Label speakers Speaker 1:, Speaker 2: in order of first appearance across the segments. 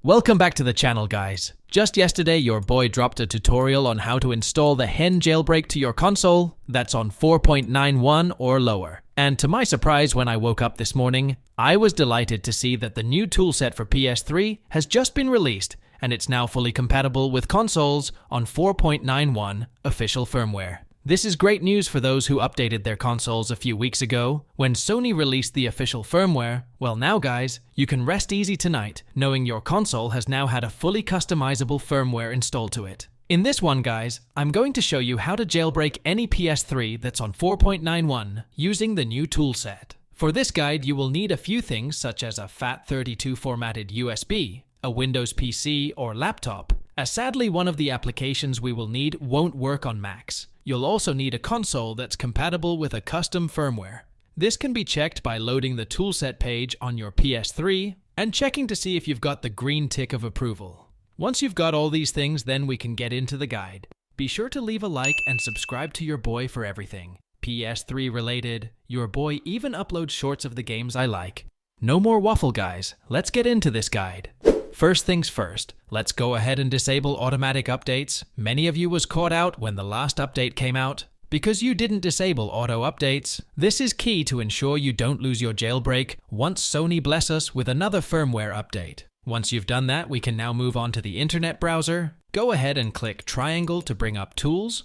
Speaker 1: Welcome back to the channel, guys. Just yesterday, your boy dropped a tutorial on how to install the Hen jailbreak to your console that's on 4.91 or lower. And to my surprise, when I woke up this morning, I was delighted to see that the new toolset for PS3 has just been released, and it's now fully compatible with consoles on 4.91 official firmware. This is great news for those who updated their consoles a few weeks ago when Sony released the official firmware. Well, now guys, you can rest easy tonight knowing your console has now had a fully customizable firmware installed to it. In this one, guys, I'm going to show you how to jailbreak any PS3 that's on 4.91 using the new toolset. For this guide, you will need a few things such as a FAT32 formatted USB, a Windows PC or laptop, as sadly one of the applications we will need won't work on Macs. You'll also need a console that's compatible with a custom firmware. This can be checked by loading the toolset page on your PS3 and checking to see if you've got the green tick of approval. Once you've got all these things, then we can get into the guide. Be sure to leave a like and subscribe to your boy for everything PS3 related. Your boy even uploads shorts of the games I like. No more waffle, guys. Let's get into this guide. First things first, let's go ahead and disable automatic updates. Many of you was caught out when the last update came out because you didn't disable auto updates. This is key to ensure you don't lose your jailbreak once Sony bless us with another firmware update. Once you've done that, we can now move on to the internet browser. Go ahead and click triangle to bring up tools,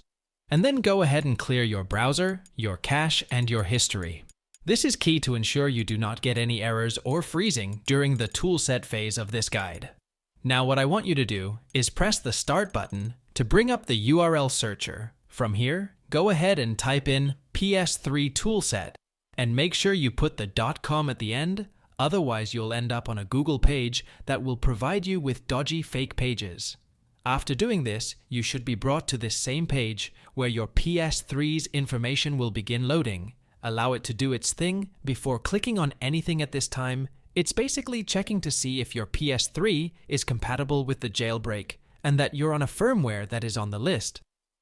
Speaker 1: and then go ahead and clear your browser, your cache, and your history. This is key to ensure you do not get any errors or freezing during the toolset phase of this guide. Now what I want you to do is press the Start button to bring up the URL searcher. From here, go ahead and type in PS3 toolset and make sure you put the .com at the end, otherwise you'll end up on a Google page that will provide you with dodgy fake pages. After doing this, you should be brought to this same page where your PS3's information will begin loading. Allow it to do its thing before clicking on anything at this time. It's basically checking to see if your PS3 is compatible with the jailbreak and that you're on a firmware that is on the list.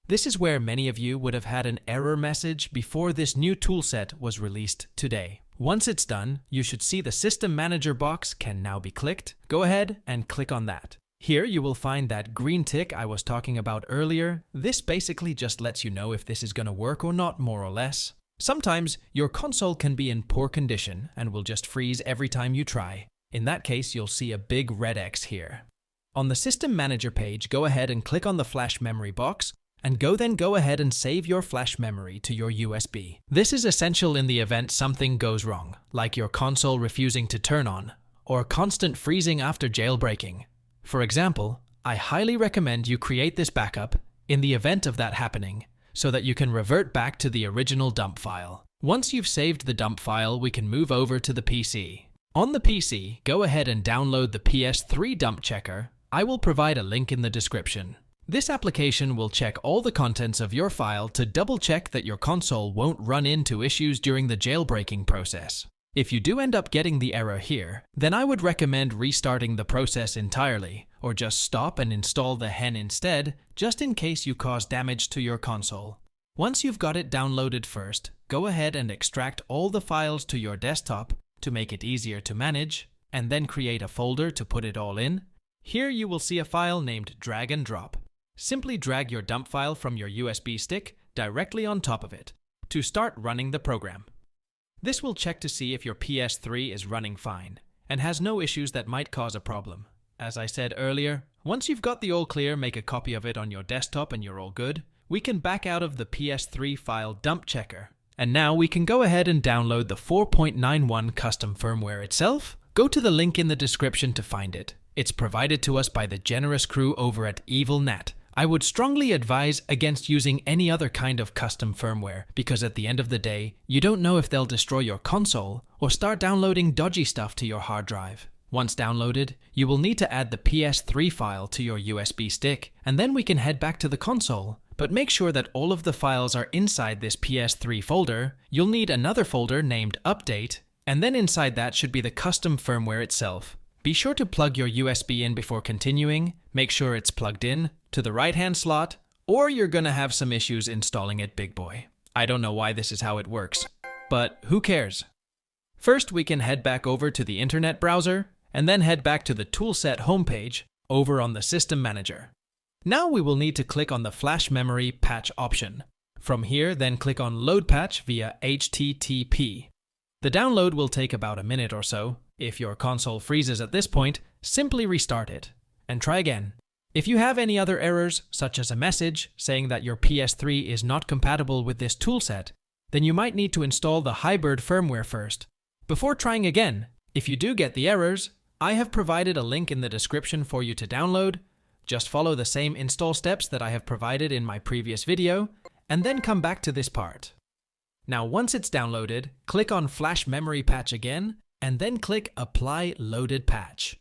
Speaker 1: This is where many of you would have had an error message before this new toolset was released today. Once it's done, you should see the System Manager box can now be clicked. Go ahead and click on that. Here you will find that green tick I was talking about earlier. This basically just lets you know if this is going to work or not, more or less. Sometimes your console can be in poor condition and will just freeze every time you try. In that case, you'll see a big red X here. On the System Manager page, go ahead and click on the flash memory box and go ahead and save your flash memory to your USB. This is essential in the event something goes wrong, like your console refusing to turn on or constant freezing after jailbreaking. For example, I highly recommend you create this backup in the event of that happening, so that you can revert back to the original dump file. Once you've saved the dump file, we can move over to the PC. On the PC, go ahead and download the PS3 dump checker. I will provide a link in the description. This application will check all the contents of your file to double check that your console won't run into issues during the jailbreaking process. If you do end up getting the error here, then I would recommend restarting the process entirely, or just stop and install the Hen instead, just in case you cause damage to your console. Once you've got it downloaded first, go ahead and extract all the files to your desktop to make it easier to manage, and then create a folder to put it all in. Here you will see a file named Drag and Drop. Simply drag your dump file from your USB stick directly on top of it to start running the program. This will check to see if your PS3 is running fine and has no issues that might cause a problem. As I said earlier, once you've got the all clear, make a copy of it on your desktop and you're all good. We can back out of the PS3 file dump checker. And now we can go ahead and download the 4.91 custom firmware itself. Go to the link in the description to find it. It's provided to us by the generous crew over at EvilNat. I would strongly advise against using any other kind of custom firmware because at the end of the day, you don't know if they'll destroy your console or start downloading dodgy stuff to your hard drive. Once downloaded, you will need to add the PS3 file to your USB stick, and then we can head back to the console. But make sure that all of the files are inside this PS3 folder. You'll need another folder named Update, and then inside that should be the custom firmware itself. Be sure to plug your USB in before continuing. Make sure it's plugged in to the right-hand slot, or you're gonna have some issues installing it, big boy. I don't know why this is how it works, but who cares? First, we can head back over to the internet browser and then head back to the toolset homepage over on the System Manager. Now we will need to click on the flash memory patch option. From here, then click on Load Patch via HTTP. The download will take about a minute or so. If your console freezes at this point, simply restart it and try again. If you have any other errors, such as a message saying that your PS3 is not compatible with this toolset, then you might need to install the hybrid firmware first, before trying again. If you do get the errors, I have provided a link in the description for you to download. Just follow the same install steps that I have provided in my previous video, and then come back to this part. Now once it's downloaded, click on Flash Memory Patch again, and then click Apply Loaded Patch.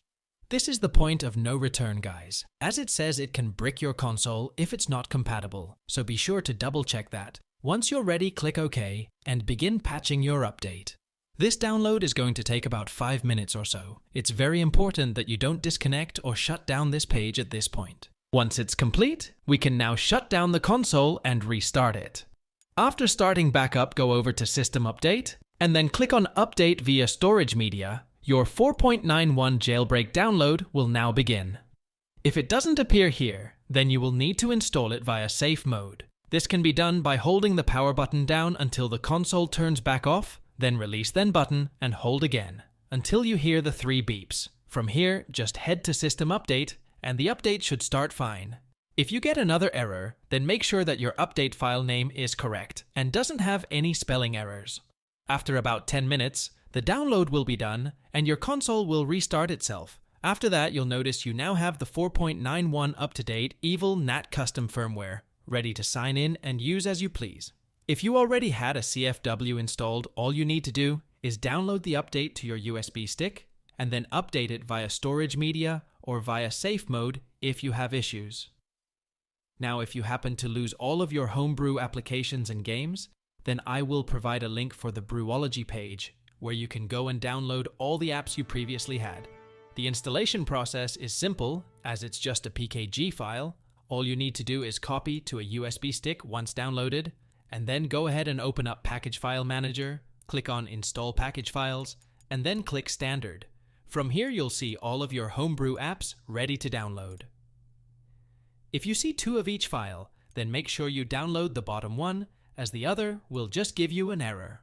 Speaker 1: This is the point of no return, guys, as it says it can brick your console if it's not compatible, so be sure to double check that. Once you're ready, click OK, and begin patching your update. This download is going to take about 5 minutes or so. It's very important that you don't disconnect or shut down this page at this point. Once it's complete, we can now shut down the console and restart it. After starting back up, go over to System Update, and then click on Update via Storage Media. Your 4.91 Jailbreak download will now begin. If it doesn't appear here, then you will need to install it via Safe Mode. This can be done by holding the power button down until the console turns back off, then release then button and hold again until you hear the 3 beeps. From here, just head to System Update and the update should start fine. If you get another error, then make sure that your update file name is correct and doesn't have any spelling errors. After about 10 minutes, the download will be done and your console will restart itself. After that, you'll notice you now have the 4.91 up-to-date Evil NAT custom firmware, ready to sign in and use as you please. If you already had a CFW installed, all you need to do is download the update to your USB stick and then update it via storage media or via safe mode if you have issues. Now, if you happen to lose all of your homebrew applications and games, then I will provide a link for the Brewology page where you can go and download all the apps you previously had. The installation process is simple, as it's just a PKG file. All you need to do is copy to a USB stick once downloaded, and then go ahead and open up Package File Manager, click on Install Package Files, and then click Standard. From here you'll see all of your homebrew apps ready to download. If you see 2 of each file, then make sure you download the bottom one, as the other will just give you an error.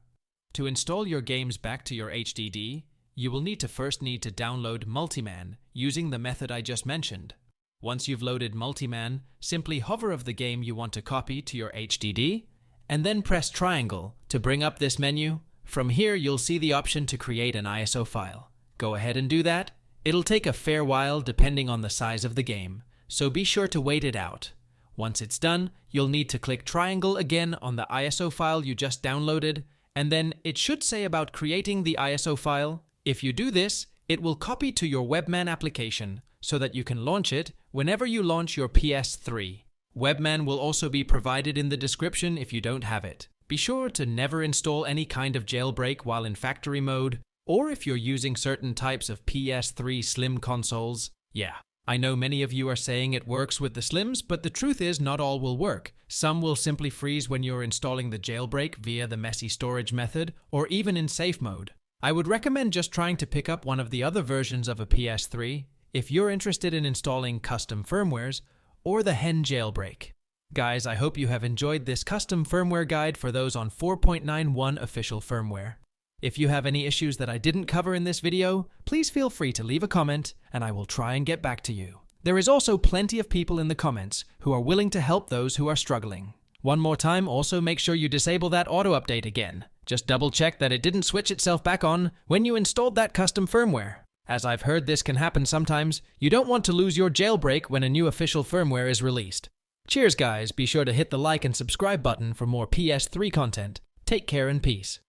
Speaker 1: To install your games back to your HDD, you will first need to download Multiman using the method I just mentioned. Once you've loaded Multiman, simply hover over the game you want to copy to your HDD, and then press triangle to bring up this menu. From here you'll see the option to create an ISO file. Go ahead and do that. It'll take a fair while depending on the size of the game, so be sure to wait it out. Once it's done, you'll need to click triangle again on the ISO file you just downloaded, and then it should say about creating the ISO file. If you do this, it will copy to your Webman application so that you can launch it whenever you launch your PS3. Webman will also be provided in the description if you don't have it. Be sure to never install any kind of jailbreak while in factory mode, or if you're using certain types of PS3 Slim consoles. Yeah, I know many of you are saying it works with the Slims, but the truth is not all will work. Some will simply freeze when you're installing the jailbreak via the messy storage method, or even in safe mode. I would recommend just trying to pick up one of the other versions of a PS3 if you're interested in installing custom firmwares, or the Hen jailbreak. Guys, I hope you have enjoyed this custom firmware guide for those on 4.91 official firmware. If you have any issues that I didn't cover in this video, please feel free to leave a comment and I will try and get back to you. There is also plenty of people in the comments who are willing to help those who are struggling. One more time, also make sure you disable that auto update again. Just double check that it didn't switch itself back on when you installed that custom firmware. As I've heard this can happen sometimes, you don't want to lose your jailbreak when a new official firmware is released. Cheers guys, be sure to hit the like and subscribe button for more PS3 content. Take care and peace.